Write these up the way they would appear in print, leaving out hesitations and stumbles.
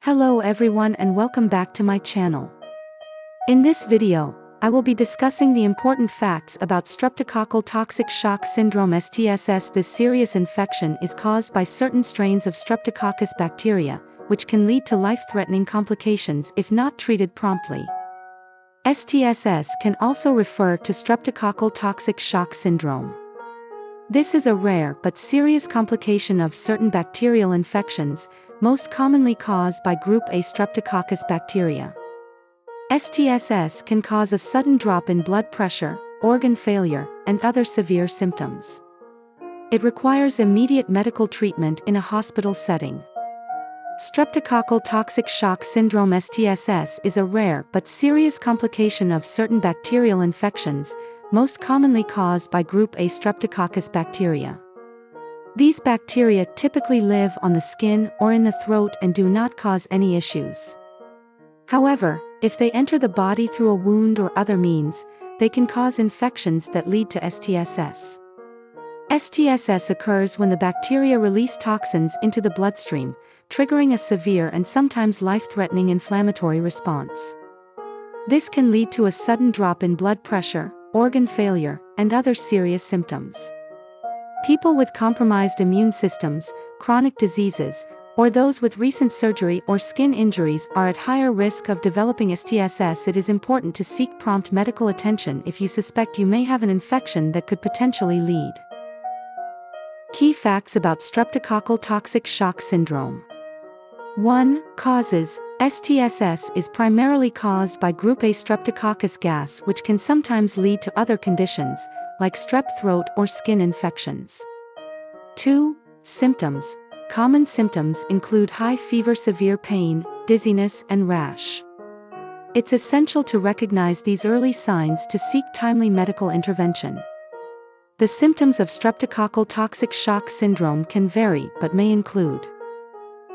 Hello everyone and welcome back to my channel. In this video, I will be discussing the important facts about Streptococcal Toxic Shock Syndrome (STSS). This serious infection is caused by certain strains of Streptococcus bacteria, which can lead to life-threatening complications if not treated promptly. STSS can also refer to Streptococcal Toxic Shock Syndrome. This is a rare but serious complication of certain bacterial infections, most commonly caused by group A Streptococcus bacteria. STSS can cause a sudden drop in blood pressure, organ failure, and other severe symptoms. It requires immediate medical treatment in a hospital setting. Streptococcal Toxic Shock Syndrome (STSS) is a rare but serious complication of certain bacterial infections, most commonly caused by group A Streptococcus bacteria. These bacteria typically live on the skin or in the throat and do not cause any issues. However, if they enter the body through a wound or other means, they can cause infections that lead to STSS. STSS occurs when the bacteria release toxins into the bloodstream, triggering a severe and sometimes life-threatening inflammatory response. This can lead to a sudden drop in blood pressure, organ failure, and other serious symptoms. People with compromised immune systems, chronic diseases, or those with recent surgery or skin injuries are at higher risk of developing STSS. It is important to seek prompt medical attention if you suspect you may have an infection that could potentially lead. Key facts about Streptococcal Toxic Shock Syndrome. 1. Causes. STSS is primarily caused by group A Streptococcus gas, which can sometimes lead to other conditions, like strep throat or skin infections. 2. Symptoms. Common symptoms include high fever, severe pain, dizziness, and rash. It's essential to recognize these early signs to seek timely medical intervention. The symptoms of Streptococcal Toxic Shock Syndrome can vary but may include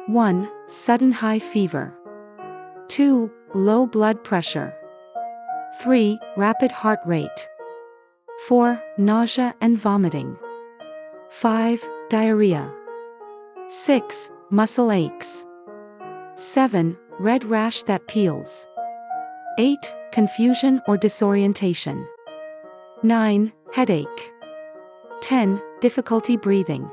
1. Sudden high fever. 2. Low blood pressure. 3. Rapid heart rate. 4. Nausea and vomiting. 5. Diarrhea. 6. Muscle aches. 7. Red rash that peels. 8. Confusion or disorientation. 9. Headache. 10. Difficulty breathing.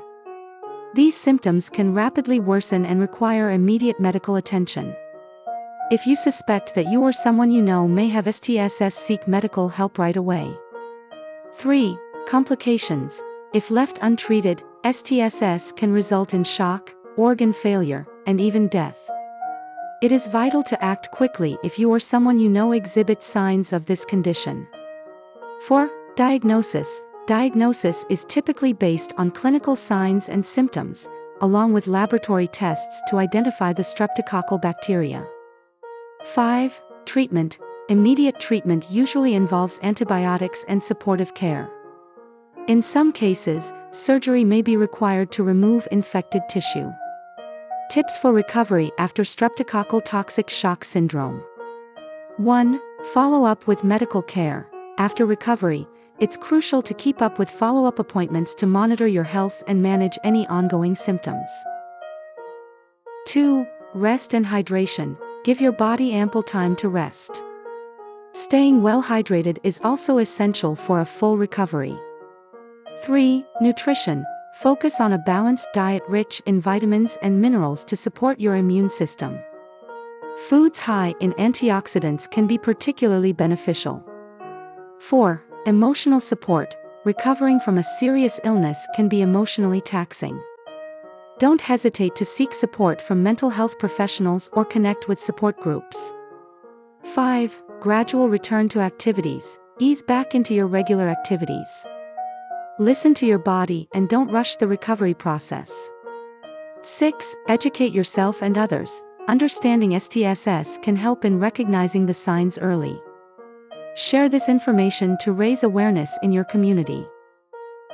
These symptoms can rapidly worsen and require immediate medical attention. If you suspect that you or someone you know may have STSS, seek medical help right away. 3. Complications. If left untreated, STSS can result in shock, organ failure, and even death. It is vital to act quickly if you or someone you know exhibits signs of this condition. 4. Diagnosis. Diagnosis is typically based on clinical signs and symptoms, along with laboratory tests to identify the streptococcal bacteria. 5. Treatment. Immediate treatment usually involves antibiotics and supportive care. In some cases, surgery may be required to remove infected tissue. Tips for recovery after Streptococcal Toxic Shock Syndrome. 1. Follow up with medical care. After recovery, it's crucial to keep up with follow-up appointments to monitor your health and manage any ongoing symptoms. 2. Rest and hydration. Give your body ample time to rest. Staying well hydrated is also essential for a full recovery. 3. Nutrition. Focus on a balanced diet rich in vitamins and minerals to support your immune system. Foods high in antioxidants can be particularly beneficial. 4. Emotional support. Recovering from a serious illness can be emotionally taxing. Don't hesitate to seek support from mental health professionals or connect with support groups. 5. Gradual return to activities. Ease back into your regular activities. Listen to your body and don't rush the recovery process. 6. Educate yourself and others. Understanding STSS can help in recognizing the signs early. Share this information to raise awareness in your community.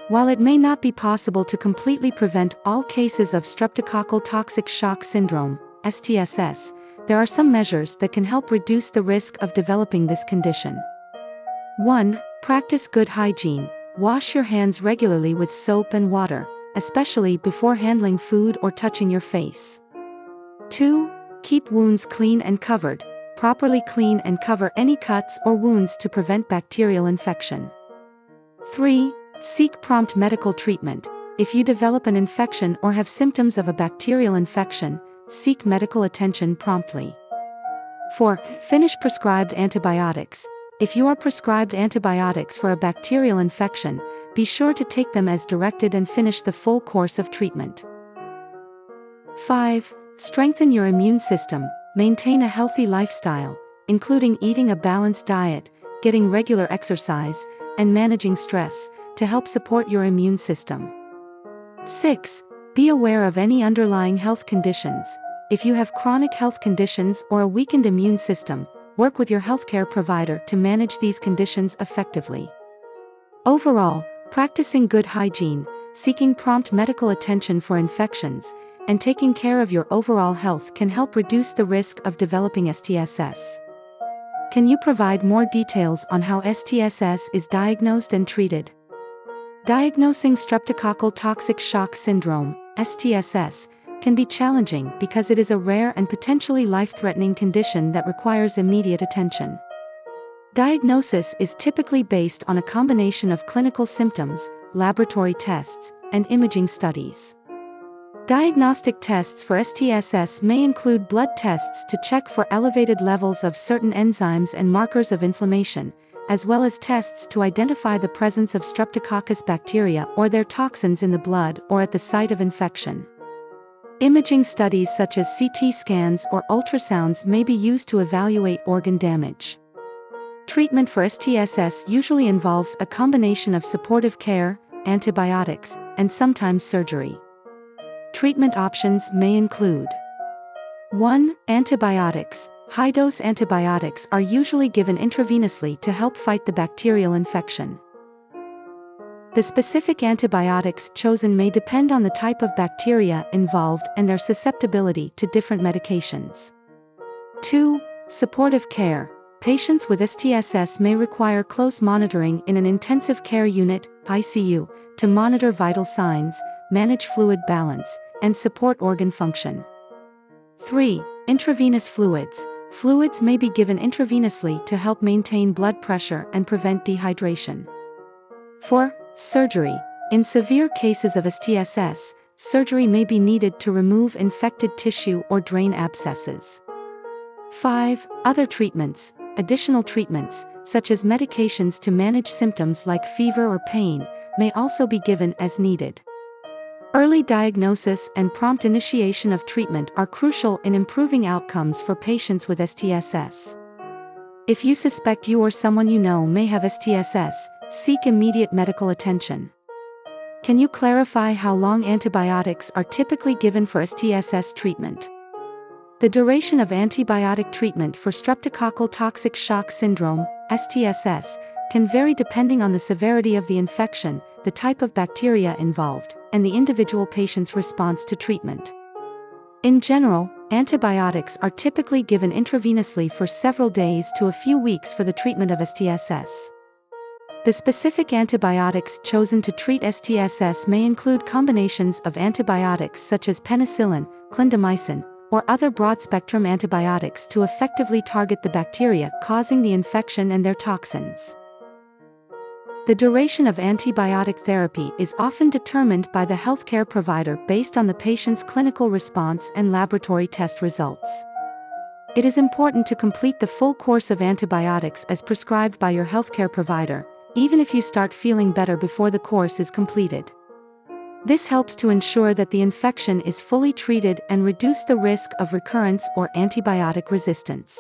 While it may not be possible to completely prevent all cases of Streptococcal Toxic Shock Syndrome, STSS, there are some measures that can help reduce the risk of developing this condition. 1. Practice good hygiene. Wash your hands regularly with soap and water, especially before handling food or touching your face. 2. Keep wounds clean and covered. Properly clean and cover any cuts or wounds to prevent bacterial infection. 3. Seek prompt medical treatment. If you develop an infection or have symptoms of a bacterial infection, seek medical attention promptly. 4. Finish prescribed antibiotics. If you are prescribed antibiotics for a bacterial infection, be sure to take them as directed and finish the full course of treatment. 5. Strengthen your immune system. Maintain a healthy lifestyle, including eating a balanced diet, getting regular exercise, and managing stress, to help support your immune system. 6. Be aware of any underlying health conditions. If you have chronic health conditions or a weakened immune system, work with your healthcare provider to manage these conditions effectively. Overall, practicing good hygiene, seeking prompt medical attention for infections, and taking care of your overall health can help reduce the risk of developing STSS. Can you provide more details on how STSS is diagnosed and treated? Diagnosing Streptococcal Toxic Shock Syndrome, STSS, can be challenging because it is a rare and potentially life-threatening condition that requires immediate attention. Diagnosis is typically based on a combination of clinical symptoms, laboratory tests, and imaging studies. Diagnostic tests for STSS may include blood tests to check for elevated levels of certain enzymes and markers of inflammation, as well as tests to identify the presence of Streptococcus bacteria or their toxins in the blood or at the site of infection. Imaging studies such as CT scans or ultrasounds may be used to evaluate organ damage. Treatment for STSS usually involves a combination of supportive care, antibiotics, and sometimes surgery. Treatment options may include 1. Antibiotics. High-dose antibiotics are usually given intravenously to help fight the bacterial infection. The specific antibiotics chosen may depend on the type of bacteria involved and their susceptibility to different medications. 2. Supportive care. Patients with STSS may require close monitoring in an intensive care unit, ICU, to monitor vital signs, manage fluid balance, and support organ function. 3. Intravenous fluids. Fluids may be given intravenously to help maintain blood pressure and prevent dehydration. 4. Surgery. In severe cases of STSS, surgery may be needed to remove infected tissue or drain abscesses. 5. Other treatments. Additional treatments, such as medications to manage symptoms like fever or pain, may also be given as needed. Early diagnosis and prompt initiation of treatment are crucial in improving outcomes for patients with STSS. If you suspect you or someone you know may have STSS, seek immediate medical attention. Can you clarify how long antibiotics are typically given for STSS treatment? The duration of antibiotic treatment for Streptococcal Toxic Shock Syndrome, STSS, can vary depending on the severity of the infection, the type of bacteria involved, and the individual patient's response to treatment. In general, antibiotics are typically given intravenously for several days to a few weeks for the treatment of STSS. The specific antibiotics chosen to treat STSS may include combinations of antibiotics such as penicillin, clindamycin, or other broad-spectrum antibiotics to effectively target the bacteria causing the infection and their toxins. The duration of antibiotic therapy is often determined by the healthcare provider based on the patient's clinical response and laboratory test results. It is important to complete the full course of antibiotics as prescribed by your healthcare provider, even if you start feeling better before the course is completed. This helps to ensure that the infection is fully treated and reduce the risk of recurrence or antibiotic resistance.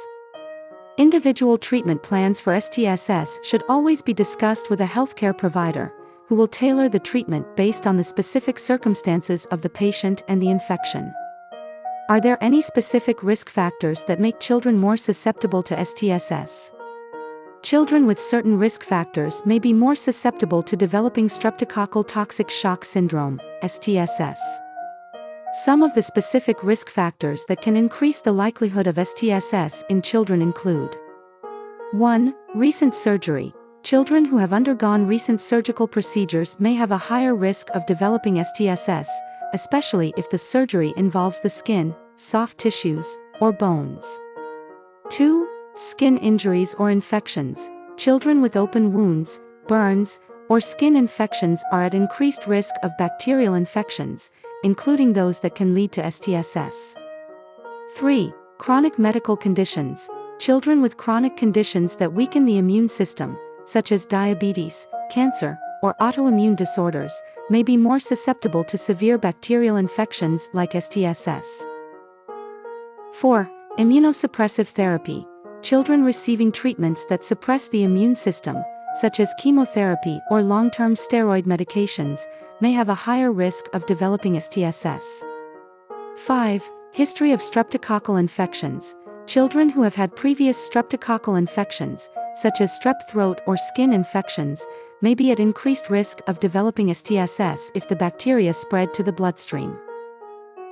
Individual treatment plans for STSS should always be discussed with a healthcare provider, who will tailor the treatment based on the specific circumstances of the patient and the infection. Are there any specific risk factors that make children more susceptible to STSS? Children with certain risk factors may be more susceptible to developing Streptococcal Toxic Shock Syndrome, STSS. Some of the specific risk factors that can increase the likelihood of STSS in children include 1. Recent surgery. Children who have undergone recent surgical procedures may have a higher risk of developing STSS, especially if the surgery involves the skin, soft tissues, or bones. 2. Skin injuries or infections. Children with open wounds, burns, or skin infections are at increased risk of bacterial infections, including those that can lead to STSS. 3. Chronic medical conditions. Children with chronic conditions that weaken the immune system, such as diabetes, cancer, or autoimmune disorders, may be more susceptible to severe bacterial infections like STSS. 4. Immunosuppressive therapy. Children receiving treatments that suppress the immune system, such as chemotherapy or long-term steroid medications, may have a higher risk of developing STSS. 5. History of streptococcal infections. Children who have had previous streptococcal infections, such as strep throat or skin infections, may be at increased risk of developing STSS if the bacteria spread to the bloodstream.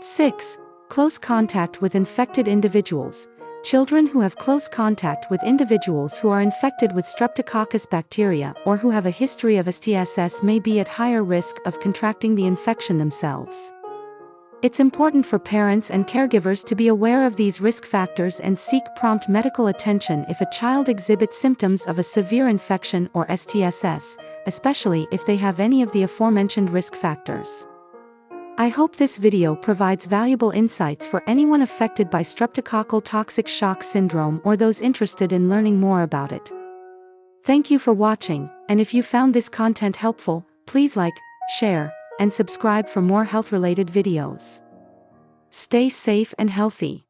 6. Close contact with infected individuals. Children who have close contact with individuals who are infected with Streptococcus bacteria or who have a history of STSS may be at higher risk of contracting the infection themselves. It's important for parents and caregivers to be aware of these risk factors and seek prompt medical attention if a child exhibits symptoms of a severe infection or STSS, especially if they have any of the aforementioned risk factors. I hope this video provides valuable insights for anyone affected by Streptococcal Toxic Shock Syndrome or those interested in learning more about it. Thank you for watching, and if you found this content helpful, please like, share, and subscribe for more health-related videos. Stay safe and healthy.